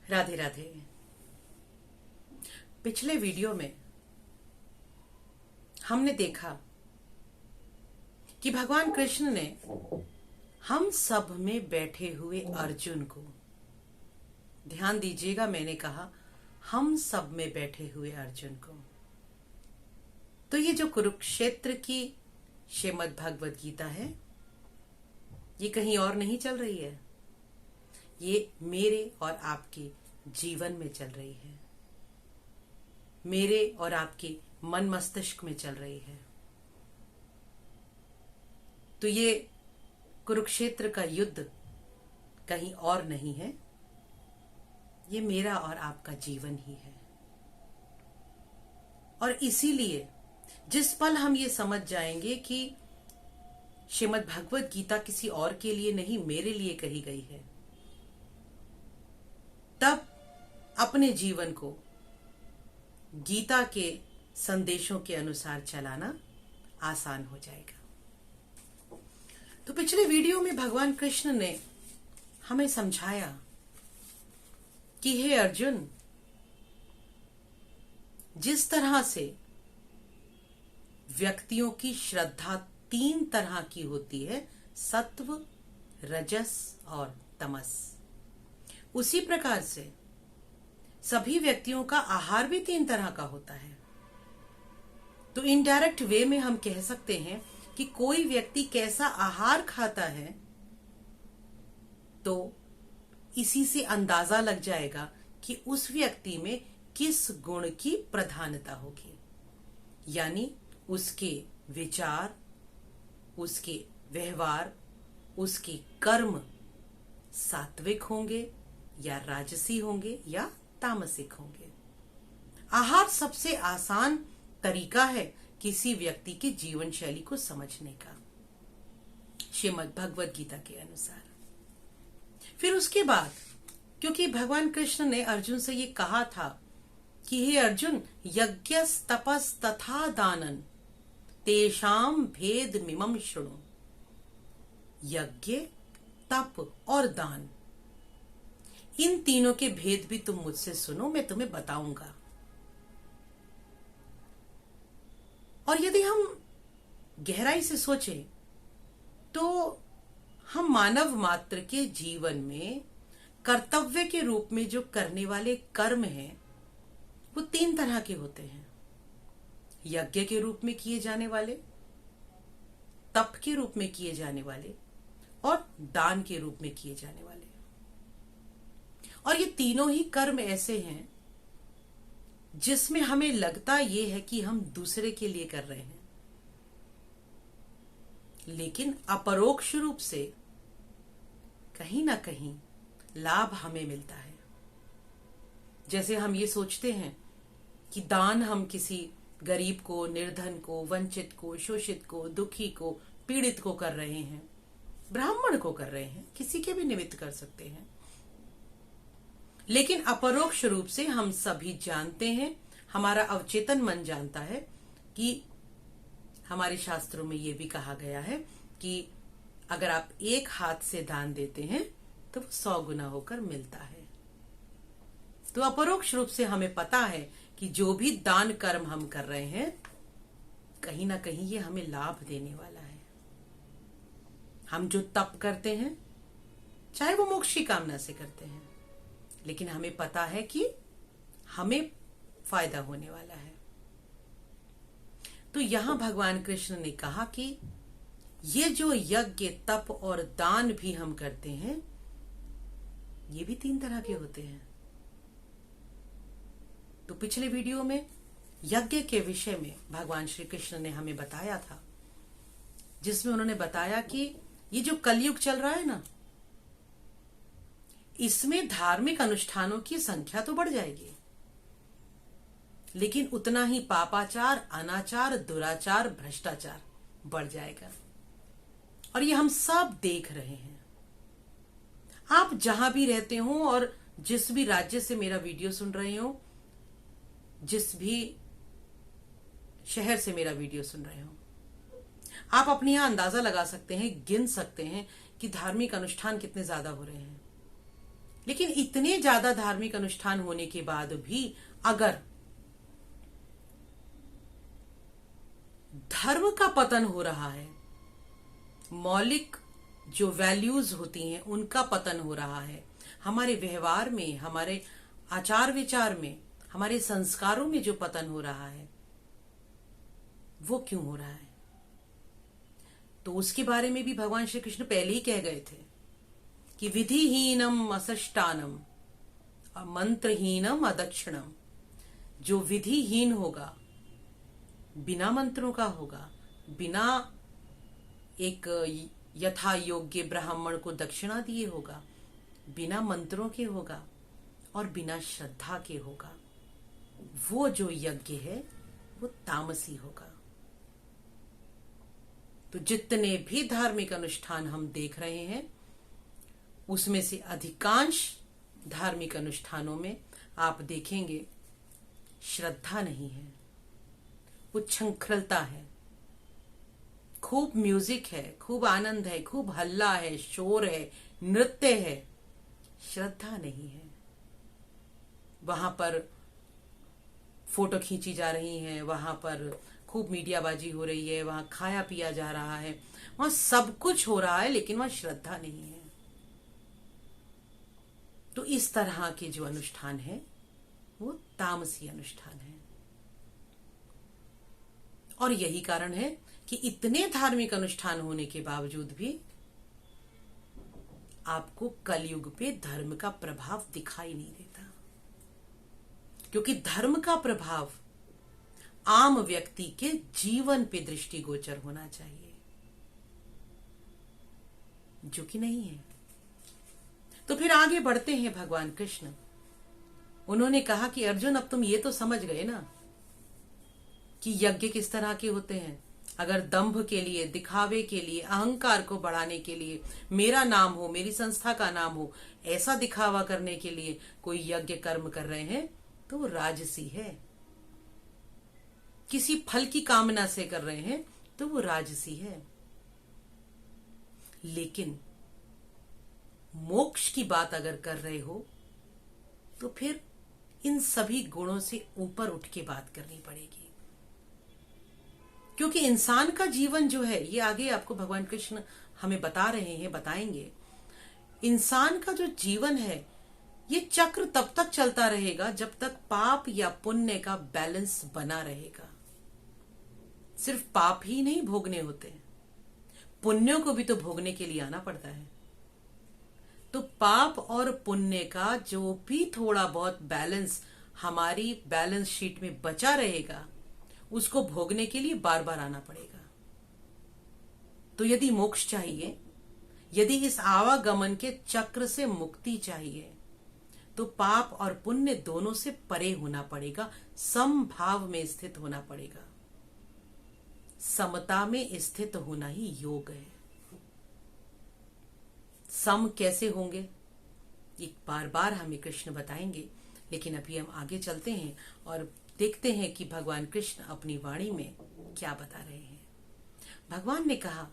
राधे राधे। पिछले वीडियो में हमने देखा कि भगवान कृष्ण ने हम सब में बैठे हुए अर्जुन को, ध्यान दीजिएगा, मैंने कहा हम सब में बैठे हुए अर्जुन को। तो ये जो कुरुक्षेत्र की श्रीमद् भगवत गीता है, ये कहीं और नहीं चल रही है, ये मेरे और आपके जीवन में चल रही है, मेरे और आपके मन मस्तिष्क में चल रही है। तो ये कुरुक्षेत्र का युद्ध कहीं और नहीं है, ये मेरा और आपका जीवन ही है। और इसीलिए जिस पल हम ये समझ जाएंगे कि श्रीमद् भगवत गीता किसी और के लिए नहीं, मेरे लिए कही गई है, तब अपने जीवन को गीता के संदेशों के अनुसार चलाना आसान हो जाएगा। तो पिछले वीडियो में भगवान कृष्ण ने हमें समझाया कि हे अर्जुन, जिस तरह से व्यक्तियों की श्रद्धा 3 तरह की होती है, सत्व, रजस और तमस, उसी प्रकार से सभी व्यक्तियों का आहार भी 3 तरह का होता है। तो इनडायरेक्ट वे में हम कह सकते हैं कि कोई व्यक्ति कैसा आहार खाता है, तो इसी से अंदाजा लग जाएगा कि उस व्यक्ति में किस गुण की प्रधानता होगी। यानी उसके विचार, उसके व्यवहार, उसके कर्म सात्विक होंगे या राजसी होंगे या तामसिक होंगे। आहार सबसे आसान तरीका है किसी व्यक्ति की जीवन शैली को समझने का, श्रीमद् भगवत गीता के अनुसार। फिर उसके बाद, क्योंकि भगवान कृष्ण ने अर्जुन से ये कहा था कि हे अर्जुन, यज्ञस तपस तथा दानन तेषाम भेद मिमम शृणु। यज्ञ, तप और दान, इन तीनों के भेद भी तुम मुझसे सुनो, मैं तुम्हें बताऊंगा। और यदि हम गहराई से सोचें तो हम मानव मात्र के जीवन में कर्तव्य के रूप में जो करने वाले कर्म हैं, वो 3 तरह के होते हैं। यज्ञ के रूप में किए जाने वाले, तप के रूप में किए जाने वाले और दान के रूप में किए जाने वाले। और ये तीनों ही कर्म ऐसे हैं जिसमें हमें लगता ये है कि हम दूसरे के लिए कर रहे हैं, लेकिन अपरोक्ष रूप से कहीं ना कहीं लाभ हमें मिलता है। जैसे हम ये सोचते हैं कि दान हम किसी गरीब को, निर्धन को, वंचित को, शोषित को, दुखी को, पीड़ित को कर रहे हैं, ब्राह्मण को कर रहे हैं, किसी के भी निमित्त कर सकते हैं। लेकिन अपरोक्ष रूप से हम सभी जानते हैं, हमारा अवचेतन मन जानता है कि हमारे शास्त्रों में यह भी कहा गया है कि अगर आप एक हाथ से दान देते हैं तो 100 गुना होकर मिलता है। तो अपरोक्ष रूप से हमें पता है कि जो भी दान कर्म हम कर रहे हैं, कहीं ना कहीं ये हमें लाभ देने वाला है। हम जो तप करते हैं, चाहे वो मोक्ष की कामना से करते हैं, लेकिन हमें पता है कि हमें फायदा होने वाला है। तो यहां भगवान कृष्ण ने कहा कि ये जो यज्ञ, तप और दान भी हम करते हैं, ये भी 3 तरह के होते हैं। तो पिछले वीडियो में यज्ञ के विषय में भगवान श्री कृष्ण ने हमें बताया था, जिसमें उन्होंने बताया कि ये जो कलयुग चल रहा है ना, इसमें धार्मिक अनुष्ठानों की संख्या तो बढ़ जाएगी, लेकिन उतना ही पापाचार, अनाचार, दुराचार, भ्रष्टाचार बढ़ जाएगा। और ये हम सब देख रहे हैं। आप जहां भी रहते हो और जिस भी राज्य से मेरा वीडियो सुन रहे हो, जिस भी शहर से मेरा वीडियो सुन रहे हो, आप अपने यहां अंदाजा लगा सकते हैं, गिन सकते हैं कि धार्मिक अनुष्ठान कितने ज्यादा हो रहे हैं। लेकिन इतने ज्यादा धार्मिक अनुष्ठान होने के बाद भी अगर धर्म का पतन हो रहा है, मौलिक जो वैल्यूज होती हैं उनका पतन हो रहा है, हमारे व्यवहार में, हमारे आचार विचार में, हमारे संस्कारों में जो पतन हो रहा है, वो क्यों हो रहा है? तो उसके बारे में भी भगवान श्री कृष्ण पहले ही कह गए थे कि विधिहीनम असष्टानम, मंत्रहीनम अदक्षिणम। जो विधिहीन होगा, बिना मंत्रों का होगा, बिना एक यथा योग्य ब्राह्मण को दक्षिणा दिए होगा, बिना मंत्रों के होगा और बिना श्रद्धा के होगा, वो जो यज्ञ है वो तामसी होगा। तो जितने भी धार्मिक अनुष्ठान हम देख रहे हैं, उसमें से अधिकांश धार्मिक अनुष्ठानों में आप देखेंगे श्रद्धा नहीं है, उच्छृंखलता है, खूब म्यूजिक है, खूब आनंद है, खूब हल्ला है, शोर है, नृत्य है, श्रद्धा नहीं है। वहां पर फोटो खींची जा रही है, वहां पर खूब मीडियाबाजी हो रही है, वहां खाया पिया जा रहा है, वहां सब कुछ हो रहा है, लेकिन वहां श्रद्धा नहीं है। तो इस तरह के जो अनुष्ठान है वो तामसी अनुष्ठान है। और यही कारण है कि इतने धार्मिक अनुष्ठान होने के बावजूद भी आपको कलयुग पे धर्म का प्रभाव दिखाई नहीं देता, क्योंकि धर्म का प्रभाव आम व्यक्ति के जीवन पे दृष्टिगोचर होना चाहिए, जो कि नहीं है। तो फिर आगे बढ़ते हैं भगवान कृष्ण। उन्होंने कहा कि अर्जुन, अब तुम ये तो समझ गए ना कि यज्ञ किस तरह के होते हैं। अगर दंभ के लिए, दिखावे के लिए, अहंकार को बढ़ाने के लिए, मेरा नाम हो, मेरी संस्था का नाम हो, ऐसा दिखावा करने के लिए कोई यज्ञ कर्म कर रहे हैं तो वो राजसी है। किसी फल की कामना से कर रहे हैं तो वो राजसी है। लेकिन मोक्ष की बात अगर कर रहे हो तो फिर इन सभी गुणों से ऊपर उठ के बात करनी पड़ेगी, क्योंकि इंसान का जीवन जो है, ये आगे आपको भगवान कृष्ण हमें बता रहे हैं, बताएंगे। इंसान का जो जीवन है ये चक्र तब तक चलता रहेगा जब तक पाप या पुण्य का बैलेंस बना रहेगा। सिर्फ पाप ही नहीं भोगने होते, पुण्यों को भी तो भोगने के लिए आना पड़ता है। तो पाप और पुण्य का जो भी थोड़ा बहुत बैलेंस हमारी बैलेंस शीट में बचा रहेगा, उसको भोगने के लिए बार बार आना पड़ेगा। तो यदि मोक्ष चाहिए, यदि इस आवागमन के चक्र से मुक्ति चाहिए, तो पाप और पुण्य दोनों से परे होना पड़ेगा, समभाव में स्थित होना पड़ेगा। समता में स्थित होना ही योग है। सम कैसे होंगे ये बार बार हमें कृष्ण बताएंगे, लेकिन अभी हम आगे चलते हैं और देखते हैं कि भगवान कृष्ण अपनी वाणी में क्या बता रहे हैं। भगवान ने कहा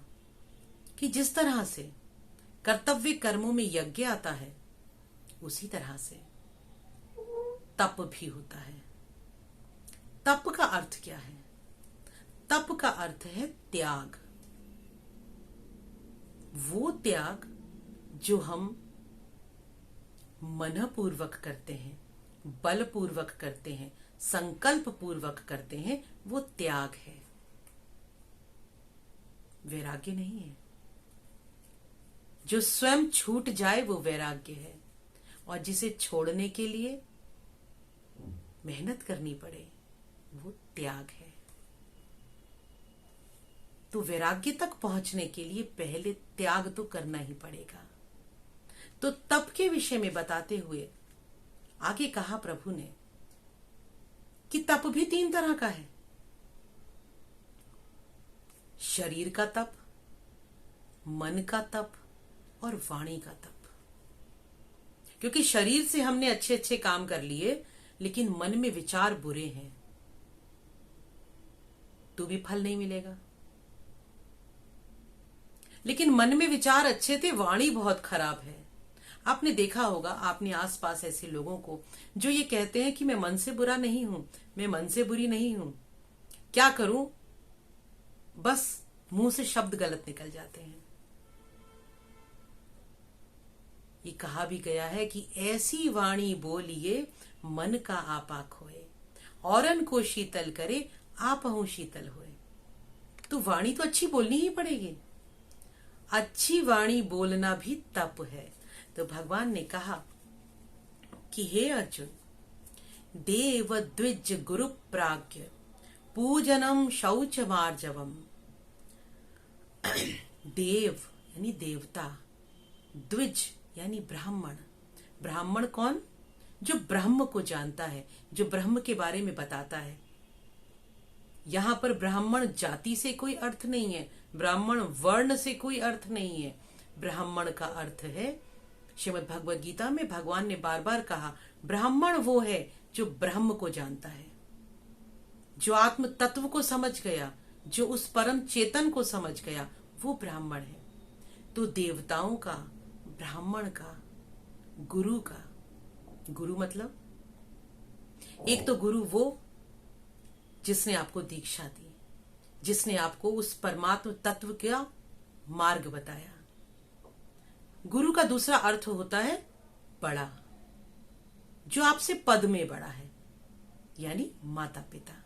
कि जिस तरह से कर्तव्य कर्मों में यज्ञ आता है, उसी तरह से तप भी होता है। तप का अर्थ क्या है? तप का अर्थ है त्याग। वो त्याग जो हम मनपूर्वक करते हैं, बलपूर्वक करते हैं, संकल्प पूर्वक करते हैं, वो त्याग है, वैराग्य नहीं है। जो स्वयं छूट जाए वो वैराग्य है, और जिसे छोड़ने के लिए मेहनत करनी पड़े वो त्याग है। तो वैराग्य तक पहुंचने के लिए पहले त्याग तो करना ही पड़ेगा। तो तप के विषय में बताते हुए आगे कहा प्रभु ने कि तप भी 3 तरह का है। शरीर का तप, मन का तप और वाणी का तप। क्योंकि शरीर से हमने अच्छे अच्छे काम कर लिए, लेकिन मन में विचार बुरे हैं, तो भी फल नहीं मिलेगा। लेकिन मन में विचार अच्छे थे, वाणी बहुत खराब है, आपने देखा होगा, आपने आसपास ऐसे लोगों को जो ये कहते हैं कि मैं मन से बुरा नहीं हूं, मैं मन से बुरी नहीं हूं, क्या करूं, बस मुंह से शब्द गलत निकल जाते हैं। ये कहा भी गया है कि ऐसी वाणी बोलिए मन का आपा खोए, औरन को शीतल करे आपहु शीतल होए। तो वाणी तो अच्छी बोलनी ही पड़ेगी। अच्छी वाणी बोलना भी तप है। तो भगवान ने कहा कि हे अर्जुन, देव द्विज गुरु प्राज्ञ पूजनम शौच मार्जवम। देव यानी देवता, द्विज यानी ब्राह्मण। ब्राह्मण कौन? जो ब्रह्म को जानता है, जो ब्रह्म के बारे में बताता है। यहां पर ब्राह्मण जाति से कोई अर्थ नहीं है, ब्राह्मण वर्ण से कोई अर्थ नहीं है। ब्राह्मण का अर्थ है, श्रीमद् भगवद गीता में भगवान ने बार बार कहा, ब्राह्मण वो है जो ब्रह्म को जानता है, जो आत्म तत्व को समझ गया, जो उस परम चेतन को समझ गया, वो ब्राह्मण है। तो देवताओं का, ब्राह्मण का, गुरु का, गुरु मतलब एक तो गुरु वो जिसने आपको दीक्षा दी, जिसने आपको उस परमात्म तत्व का मार्ग बताया। गुरु का दूसरा अर्थ होता है बड़ा, जो आपसे पद में बड़ा है, यानी माता पिता।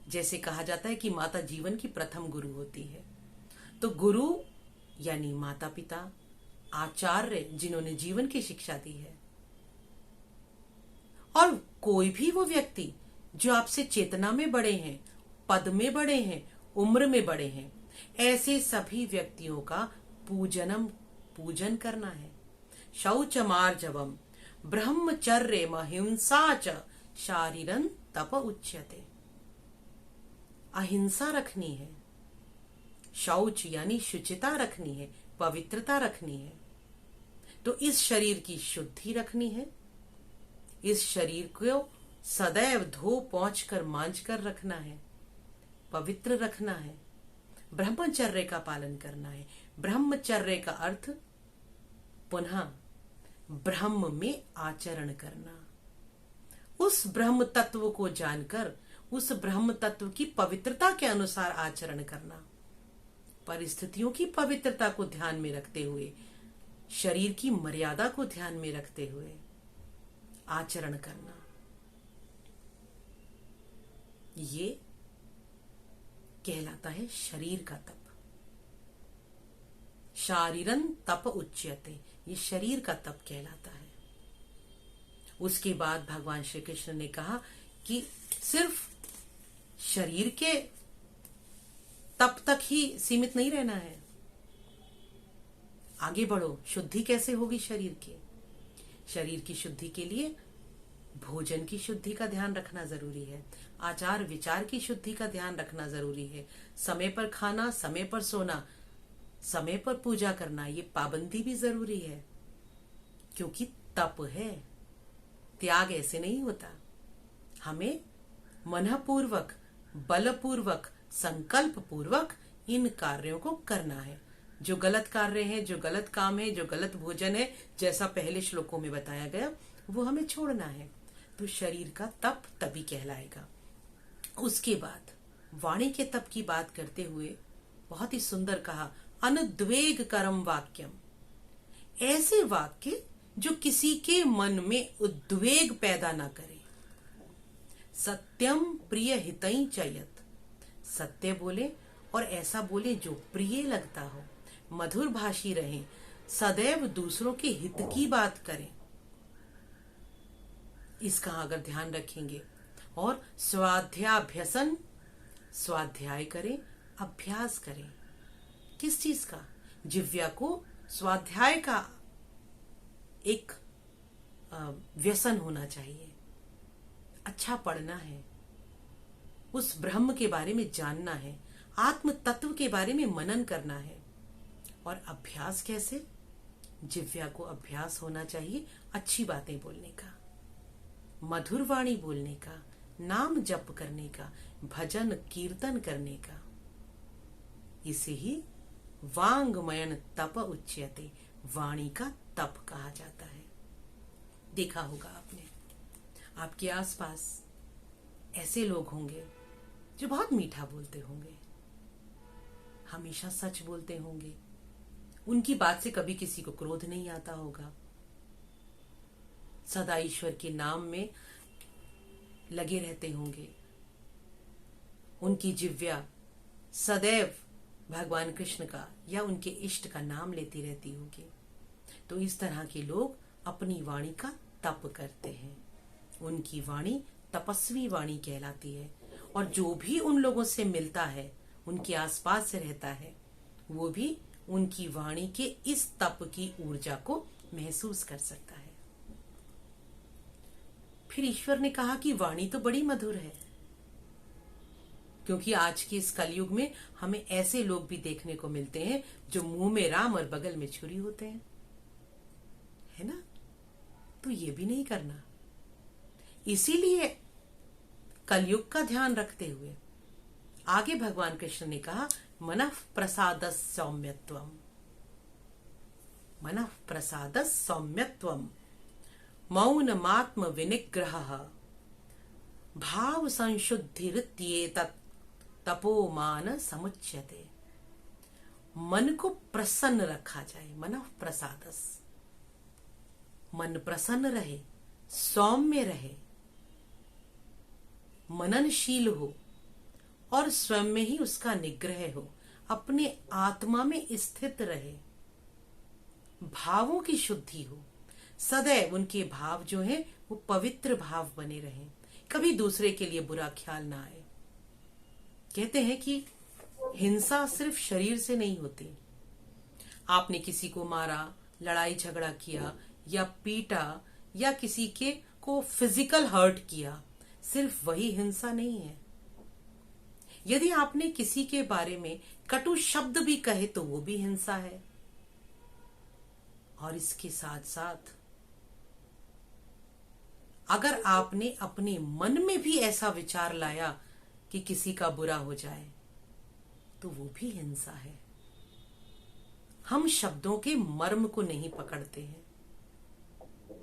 जैसे कहा जाता है कि माता जीवन की प्रथम गुरु होती है, तो गुरु यानी माता पिता, आचार्य जिन्होंने जीवन की शिक्षा दी है। और कोई भी वो व्यक्ति जो आपसे चेतना में बड़े हैं, पद में बड़े हैं, उम्र में बड़े हैं, ऐसे सभी व्यक्तियों का पूजन करना है। शौच मार्जवम ब्रह्मचर्य महिंसा च शारीरन तप उच्यते। अहिंसा रखनी है, शौच यानी शुचिता रखनी है, पवित्रता रखनी है। तो इस शरीर की शुद्धि रखनी है, इस शरीर को सदैव धो पोंछ कर मांझ कर रखना है, पवित्र रखना है, ब्रह्मचर्य का पालन करना है। ब्रह्मचर्य का अर्थ पुनः ब्रह्म में आचरण करना, उस ब्रह्म तत्व को जानकर उस ब्रह्म तत्व की पवित्रता के अनुसार आचरण करना, परिस्थितियों की पवित्रता को ध्यान में रखते हुए, शरीर की मर्यादा को ध्यान में रखते हुए आचरण करना। ये कहलाता है शरीर का तप। शारीरन तप उच्यते, ये शरीर का तप कहलाता है। उसके बाद भगवान श्री कृष्ण ने कहा कि सिर्फ शरीर के तप तक ही सीमित नहीं रहना है, आगे बढ़ो। शुद्धि कैसे होगी शरीर की? शरीर की शुद्धि के लिए भोजन की शुद्धि का ध्यान रखना जरूरी है, आचार विचार की शुद्धि का ध्यान रखना जरूरी है, समय पर खाना, समय पर सोना, समय पर पूजा करना, ये पाबंदी भी जरूरी है, क्योंकि तप है। त्याग ऐसे नहीं होता। हमें मनपूर्वक, बलपूर्वक, संकल्प पूर्वक इन कार्यों को करना है। जो गलत कार्य हैं, जो गलत काम है, जो गलत भोजन है, जैसा पहले श्लोकों में बताया गया, वो हमें छोड़ना है। तो शरीर का तप तभी कहलाएगा। उसके बाद वाणी के तप की बात करते हुए बहुत ही सुंदर कहा, अनुद्वेग करम वाक्यम। ऐसे वाक्य जो किसी के मन में उद्वेग पैदा ना करे। सत्यम प्रिय हितई चयत, सत्य बोले और ऐसा बोले जो प्रिय लगता हो, मधुर भाषी रहे, सदैव दूसरों के हित की बात करें, इसका अगर ध्यान रखेंगे। और स्वाध्याभ्यसन, स्वाध्याय करें, अभ्यास करें। किस चीज का? जिह्वा को स्वाध्याय का एक व्यसन होना चाहिए। अच्छा पढ़ना है, उस ब्रह्म के बारे में जानना है, आत्म तत्व के बारे में मनन करना है। और अभ्यास कैसे? जिह्वा को अभ्यास होना चाहिए अच्छी बातें बोलने का, मधुर वाणी बोलने का, नाम जप करने का, भजन कीर्तन करने का। इसे ही वांगमयन तप उच्यते, वाणी का तप कहा जाता है। देखा होगा आपने, आपके आसपास ऐसे लोग होंगे जो बहुत मीठा बोलते होंगे, हमेशा सच बोलते होंगे, उनकी बात से कभी किसी को क्रोध नहीं आता होगा, सदा ईश्वर के नाम में लगे रहते होंगे, उनकी जिह्वा सदैव भगवान कृष्ण का या उनके इष्ट का नाम लेती रहती होगी। तो इस तरह के लोग अपनी वाणी का तप करते हैं, उनकी वाणी तपस्वी वाणी कहलाती है। और जो भी उन लोगों से मिलता है, उनके आसपास से रहता है, वो भी उनकी वाणी के इस तप की ऊर्जा को महसूस कर सकता है। फिर ईश्वर ने कहा कि वाणी तो बड़ी मधुर है, क्योंकि आज के इस कलयुग में हमें ऐसे लोग भी देखने को मिलते हैं जो मुंह में राम और बगल में छुरी होते हैं, है ना? तो ये भी नहीं करना। इसीलिए कलयुग का ध्यान रखते हुए आगे भगवान कृष्ण ने कहा, मनः प्रसादस् सौम्यत्वम, मनः प्रसादस् सौम्यत्वम, मौनमात्म विनिग्रहः, भाव संशुद्धिरित्येतत् तपोमान समुच्यते। मन को प्रसन्न रखा जाए, मनः प्रसादस्, मन प्रसन्न रहे, सौम्य रहे, मननशील हो और स्वयं में ही उसका निग्रह हो, अपने आत्मा में स्थित रहे, भावों की शुद्धि हो, सदैव उनके भाव जो हैं वो पवित्र भाव बने रहें, कभी दूसरे के लिए बुरा ख्याल ना आए। कहते हैं कि हिंसा सिर्फ शरीर से नहीं होती। आपने किसी को मारा, लड़ाई झगड़ा किया या पीटा या किसी के को फिजिकल हर्ट किया, सिर्फ वही हिंसा नहीं है। यदि आपने किसी के बारे में कटु शब्द भी कहे तो वो भी हिंसा है। और इसके साथ साथ अगर आपने अपने मन में भी ऐसा विचार लाया कि किसी का बुरा हो जाए तो वो भी हिंसा है। हम शब्दों के मर्म को नहीं पकड़ते हैं।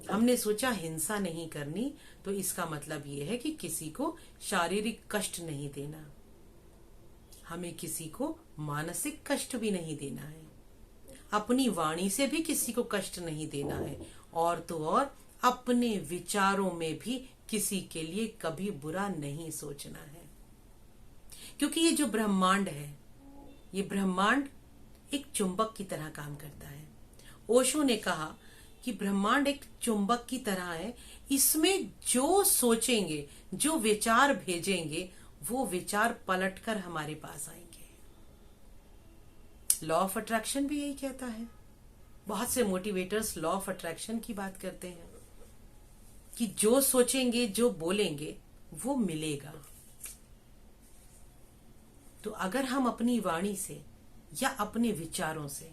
हमने सोचा हिंसा नहीं करनी, तो इसका मतलब ये है कि किसी को शारीरिक कष्ट नहीं देना, हमें किसी को मानसिक कष्ट भी नहीं देना है, अपनी वाणी से भी किसी को कष्ट नहीं देना है, और तो और अपने विचारों में भी किसी के लिए कभी बुरा नहीं सोचना है। क्योंकि ये जो ब्रह्मांड है, ये ब्रह्मांड एक चुंबक की तरह काम करता है। ओशो ने कहा कि ब्रह्मांड एक चुंबक की तरह है, इसमें जो सोचेंगे, जो विचार भेजेंगे, वो विचार पलटकर हमारे पास आएंगे। लॉ ऑफ अट्रैक्शन भी यही कहता है। बहुत से मोटिवेटर्स लॉ ऑफ अट्रैक्शन की बात करते हैं कि जो सोचेंगे, जो बोलेंगे, वो मिलेगा। तो अगर हम अपनी वाणी से या अपने विचारों से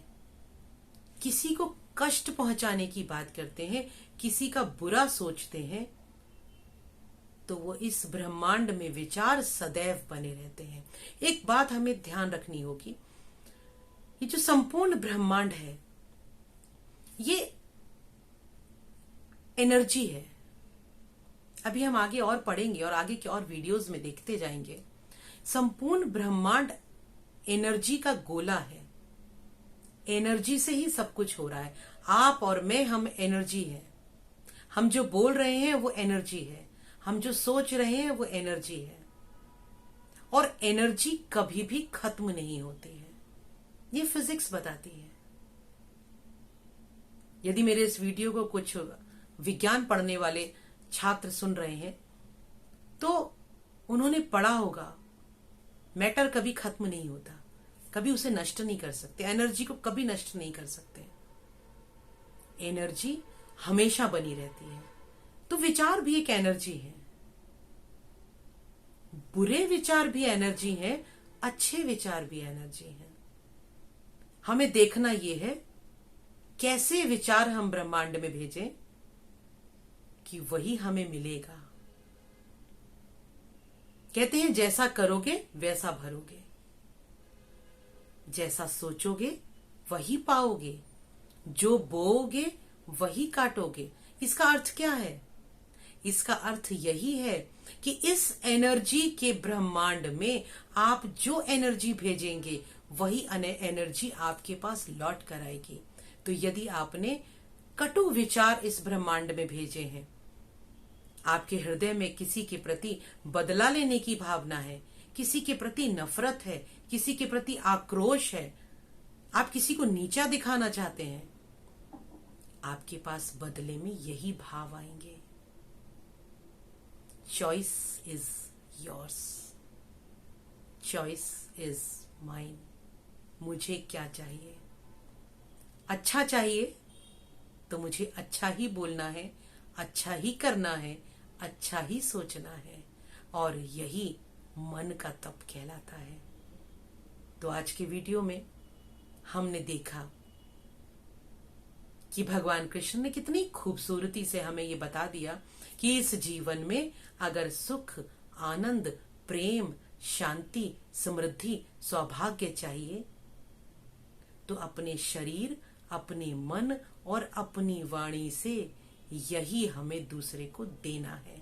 किसी को कष्ट पहुंचाने की बात करते हैं, किसी का बुरा सोचते हैं, तो वो इस ब्रह्मांड में विचार सदैव बने रहते हैं। एक बात हमें ध्यान रखनी होगी, ये जो संपूर्ण ब्रह्मांड है, ये एनर्जी है। अभी हम आगे और पढ़ेंगे और आगे के और वीडियोस में देखते जाएंगे। संपूर्ण ब्रह्मांड एनर्जी का गोला है। एनर्जी से ही सब कुछ हो रहा है। आप और मैं, हम एनर्जी है। हम जो बोल रहे हैं वो एनर्जी है, हम जो सोच रहे हैं वो एनर्जी है। और एनर्जी कभी भी खत्म नहीं होती है, ये फिजिक्स बताती है। यदि मेरे इस वीडियो को कुछ विज्ञान पढ़ने वाले छात्र सुन रहे हैं तो उन्होंने पढ़ा होगा, मैटर कभी खत्म नहीं होता, कभी उसे नष्ट नहीं कर सकते, एनर्जी को कभी नष्ट नहीं कर सकते, एनर्जी हमेशा बनी रहती है। तो विचार भी एक एनर्जी है, बुरे विचार भी एनर्जी है, अच्छे विचार भी एनर्जी है। हमें देखना यह है कैसे विचार हम ब्रह्मांड में भेजें कि वही हमें मिलेगा। कहते हैं जैसा करोगे वैसा भरोगे, जैसा सोचोगे वही पाओगे, जो बोओगे वही काटोगे। इसका अर्थ क्या है? इसका अर्थ यही है कि इस एनर्जी के ब्रह्मांड में आप जो एनर्जी भेजेंगे वही एनर्जी आपके पास लौट कर आएगी। तो यदि आपने कटु विचार इस ब्रह्मांड में भेजे हैं, आपके हृदय में किसी के प्रति बदला लेने की भावना है, किसी के प्रति नफरत है, किसी के प्रति आक्रोश है, आप किसी को नीचा दिखाना चाहते हैं, आपके पास बदले में यही भाव आएंगे। Choice is yours, choice is mine. मुझे क्या चाहिए? अच्छा चाहिए तो मुझे अच्छा ही बोलना है, अच्छा ही करना है, अच्छा ही सोचना है, और यही मन का तप कहलाता है। तो आज के वीडियो में हमने देखा कि भगवान कृष्ण ने कितनी खूबसूरती से हमें ये बता दिया कि इस जीवन में अगर सुख, आनंद, प्रेम, शांति, समृद्धि, सौभाग्य चाहिए तो अपने शरीर, अपने मन और अपनी वाणी से यही हमें दूसरे को देना है।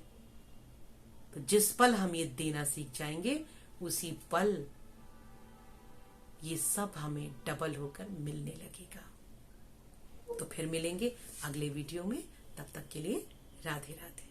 तो जिस पल हम ये देना सीख जाएंगे उसी पल ये सब हमें डबल होकर मिलने लगेगा। तो फिर मिलेंगे अगले वीडियो में, तब तक के लिए राधे राधे।